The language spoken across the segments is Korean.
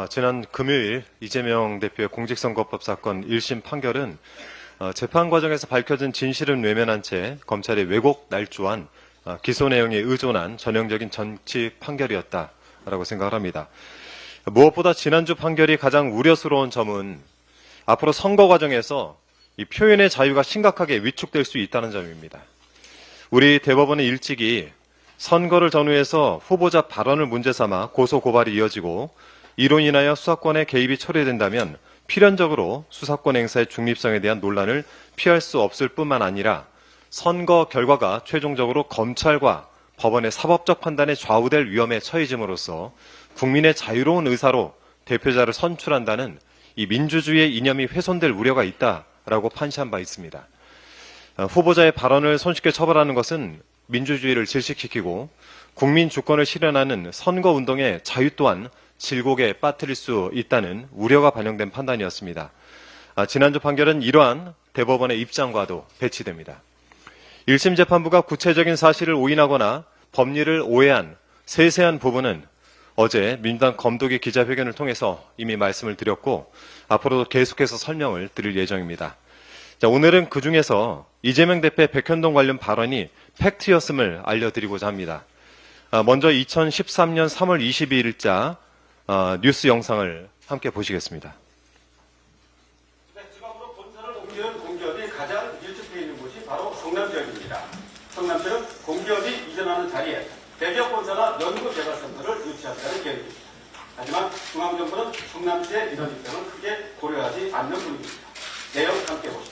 지난 금요일 이재명 대표의 공직선거법 사건 1심 판결은 재판 과정에서 밝혀진 진실은 외면한 채 검찰이 왜곡 날조한 기소 내용에 의존한 전형적인 정치 판결이었다라고 생각을 합니다. 무엇보다 지난주 판결이 가장 우려스러운 점은 앞으로 선거 과정에서 이 표현의 자유가 심각하게 위축될 수 있다는 점입니다. 우리 대법원은 일찍이 선거를 전후해서 후보자 발언을 문제 삼아 고소 고발이 이어지고 이로 인하여 수사권의 개입이 초래된다면 필연적으로 수사권 행사의 중립성에 대한 논란을 피할 수 없을 뿐만 아니라 선거 결과가 최종적으로 검찰과 법원의 사법적 판단에 좌우될 위험에 처해짐으로써 국민의 자유로운 의사로 대표자를 선출한다는 이 민주주의의 이념이 훼손될 우려가 있다라고 판시한 바 있습니다. 후보자의 발언을 손쉽게 처벌하는 것은 민주주의를 질식시키고 국민 주권을 실현하는 선거운동의 자유 또한 질곡에 빠뜨릴 수 있다는 우려가 반영된 판단이었습니다. 지난주 판결은 이러한 대법원의 입장과도 배치됩니다. 1심 재판부가 구체적인 사실을 오인하거나 법리를 오해한 세세한 부분은 어제 민주당 검도기 기자회견을 통해서 이미 말씀을 드렸고 앞으로도 계속해서 설명을 드릴 예정입니다. 오늘은 그중에서 이재명 대표의 백현동 관련 발언이 팩트였음을 알려드리고자 합니다. 먼저 2013년 3월 22일자 뉴스 영상을 함께 보시겠습니다. 지방으로 본사를 옮기는 공기업이 가장 밀집되어 있는 곳이 바로 성남 지역입니다. 성남시는 공기업이 이전하는 자리에 대기업 본사나 연구개발센터를 유치하겠다는 계획입니다. 하지만 중앙정부는 성남시의 이런 입장을 크게 고려하지 않는 분위기입니다. 내용 함께 보시죠.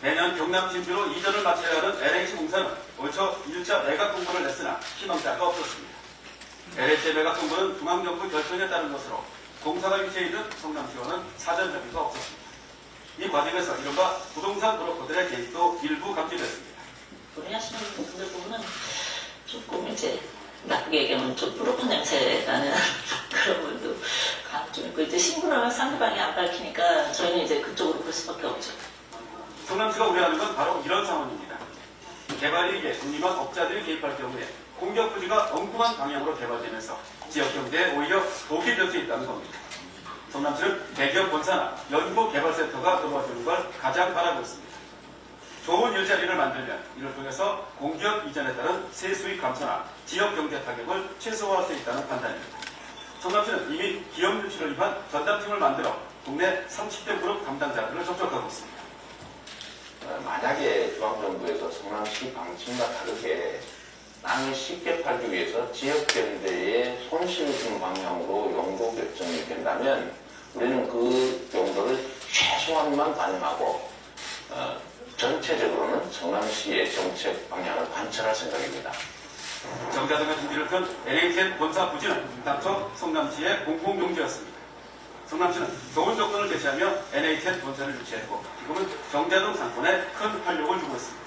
내년 경남 진주로 이전을 마쳐야 하는 LH공사는 올 초 1차 매각 공고를 냈으나 희망자가 없었습니다. LH의 매각 공고는 중앙정부 결정에 따른 것으로 공사가 위치해 있는 성남시와는 사전 협의가 없었습니다. 이 과정에서 이른바 부동산 브로커들의 개입도 일부 감지됐습니다. 논의하시는 분들 보면은 조금 이제 나쁘게 얘기하면 좀 브로커 냄새 나는 그런 분도 좀 있고 이제 신분을 상대방이 안 밝히니까 저희는 이제 그쪽으로 볼 수밖에 없죠. 성남시가 우려하는 건 바로 이런 상황입니다. 개발 이익에 중립한 업자들이 개입할 경우에 공격 부지가 엉뚱한 방향으로 개발되면서 지역 경제에 오히려 독이 될 수 있다는 겁니다. 성남시는 대기업 본사나 연구개발센터가 들어와주는 걸 가장 바라고 있습니다. 좋은 일자리를 만들면 이를 통해서 공기업 이전에 따른 세수익 감소나 지역 경제 타격을 최소화할 수 있다는 판단입니다. 성남시는 이미 기업 유치를 위한 전담팀을 만들어 국내 30대 그룹 담당자들을 접촉하고 있습니다. 만약에 중앙정부에서 성남시 방침과 다르게 땅을 쉽게 팔기 위해서 지역경제에 손실을 주는 방향으로 용도 결정이 된다면 우리는 그 용도를 최소한만 반영하고 전체적으로는 성남시의 정책 방향을 관철할 생각입니다. 정자동의 등기를 건 LHN 본사 부지는 당초 성남시의 공공용지였습니다. 성남시는 좋은 조건을 제시하며 NHN 본사를 유치했고 지금은 정자동 상권에 큰 활력을 주고 있습니다.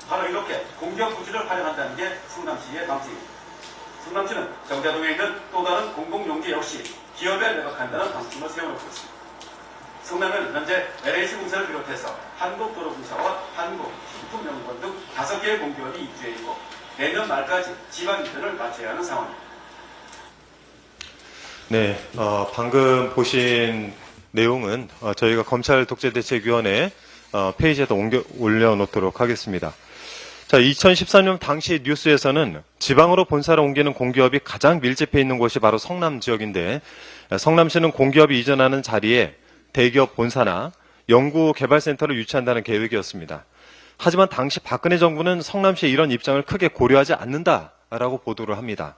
바로 이렇게 공기업 부지를 활용한다는 게 성남시의 방침입니다. 성남시는 정자동에 있는 또 다른 공공용지 역시 기업에 매각한다는 방침을 세워놓고 있습니다. 성남은 현재 LH공사를 비롯해서 한국도로공사와 한국식품연구원 등 5개의 공기업이 입주해 있고 내년 말까지 지방 이전을 마쳐야 하는 상황입니다. 네, 방금 보신 내용은 저희가 검찰독재대책위원회 페이지에도 올려놓도록 하겠습니다. 자, 2013년 당시 뉴스에서는 지방으로 본사를 옮기는 공기업이 가장 밀집해 있는 곳이 바로 성남 지역인데 성남시는 공기업이 이전하는 자리에 대기업 본사나 연구개발센터를 유치한다는 계획이었습니다. 하지만 당시 박근혜 정부는 성남시의 이런 입장을 크게 고려하지 않는다라고 보도를 합니다.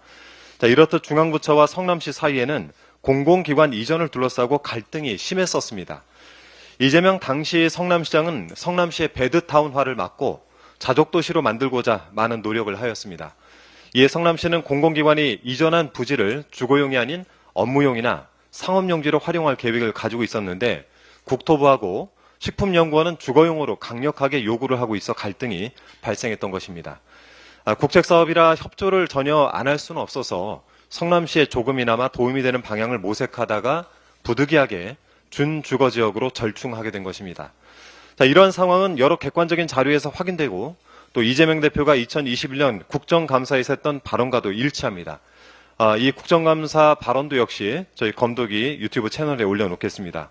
자, 이렇듯 중앙부처와 성남시 사이에는 공공기관 이전을 둘러싸고 갈등이 심했었습니다. 이재명 당시 성남시장은 성남시의 배드타운화를 막고 자족도시로 만들고자 많은 노력을 하였습니다. 이에 성남시는 공공기관이 이전한 부지를 주거용이 아닌 업무용이나 상업용지로 활용할 계획을 가지고 있었는데 국토부하고 식품연구원은 주거용으로 강력하게 요구를 하고 있어 갈등이 발생했던 것입니다. 국책사업이라 협조를 전혀 안 할 수는 없어서 성남시에 조금이나마 도움이 되는 방향을 모색하다가 부득이하게 준주거지역으로 절충하게 된 것입니다. 자, 이러한 상황은 여러 객관적인 자료에서 확인되고 또 이재명 대표가 2021년 국정감사에서 했던 발언과도 일치합니다. 이 국정감사 발언도 역시 저희 검독이 유튜브 채널에 올려놓겠습니다.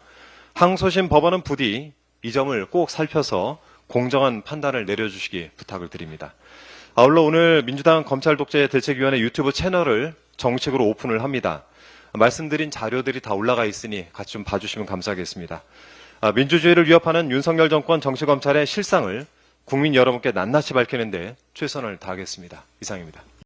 항소심 법원은 부디 이 점을 꼭 살펴서 공정한 판단을 내려주시기 부탁을 드립니다. 아울러 오늘 민주당 검찰독재대책위원회 유튜브 채널을 정식으로 오픈을 합니다. 말씀드린 자료들이 다 올라가 있으니 같이 좀 봐주시면 감사하겠습니다. 민주주의를 위협하는 윤석열 정권 정치검찰의 실상을 국민 여러분께 낱낱이 밝히는데 최선을 다하겠습니다. 이상입니다.